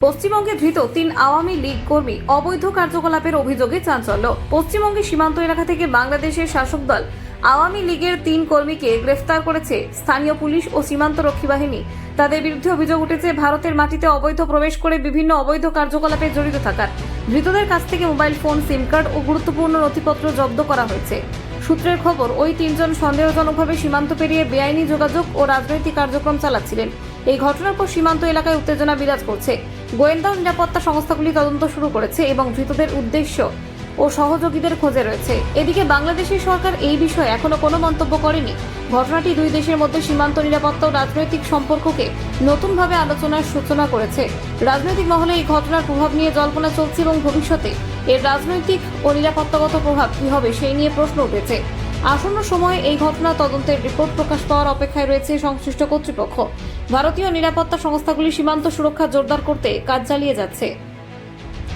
পশ্চিমবঙ্গে ধৃত 3 আওয়ামী লীগ কর্মী অবৈধ কার্যকলাপের অভিযোগে চাঞ্চল্য। পশ্চিমবঙ্গের সীমান্ত এলাকা থেকে বাংলাদেশের শাসক দল আওয়ামী লীগের 3 কর্মীকে গ্রেফতার করেছে স্থানীয় পুলিশ ও সীমান্ত রক্ষী বাহিনী। তাদের বিরুদ্ধে অভিযোগ উঠেছে ভারতের মাটিতে অবৈধ প্রবেশ করে বিভিন্ন অবৈধ কার্যকলাপে জড়িত থাকার। ধৃতদের কাছ থেকে মোবাইল ফোন, সিম কার্ড ও গুরুত্বপূর্ণ নথিপত্র জব্দ করা হয়েছে। সূত্রের খবর, ওই 3 জন সন্দেহজনকভাবে সীমান্ত পেরিয়ে বেআইনি যোগাযোগ ও রাজনৈতিক কার্যক্রম চালাচ্ছিলেন। এই ঘটনার পর সীমান্ত এলাকায় উত্তেজনা বিরাজ করছে। গোয়েন্দা ও নিরাপত্তা সংস্থাগুলি তদন্ত শুরু করেছে এবং ধৃতদের উদ্দেশ্য ও সহযোগীদের খোঁজে রয়েছে। এদিকে বাংলাদেশের সরকার এই বিষয়ে এখনো কোনো মন্তব্য করেনি। ঘটনাটি দুই দেশের মধ্যে সীমান্ত নিরাপত্তা ও রাজনৈতিক সম্পর্ককে নতুনভাবে আলোচনার সূচনা করেছে। রাজনৈতিক মহলে এই ঘটনার প্রভাব নিয়ে জল্পনা চলছে এবং ভবিষ্যতে এর রাজনৈতিক ও নিরাপত্তাগত প্রভাব কী হবে সেই নিয়ে প্রশ্ন উঠেছে। আসন্ন সময়ে এই ঘটনা তদন্তের রিপোর্ট প্রকাশ পাওয়ার অপেক্ষায় রয়েছে সংশ্লিষ্ট কর্তৃপক্ষ। ভারতীয় নিরাপত্তা সংস্থাগুলি সীমান্ত সুরক্ষা জোরদার করতে কাজ চালিয়ে যাচ্ছে।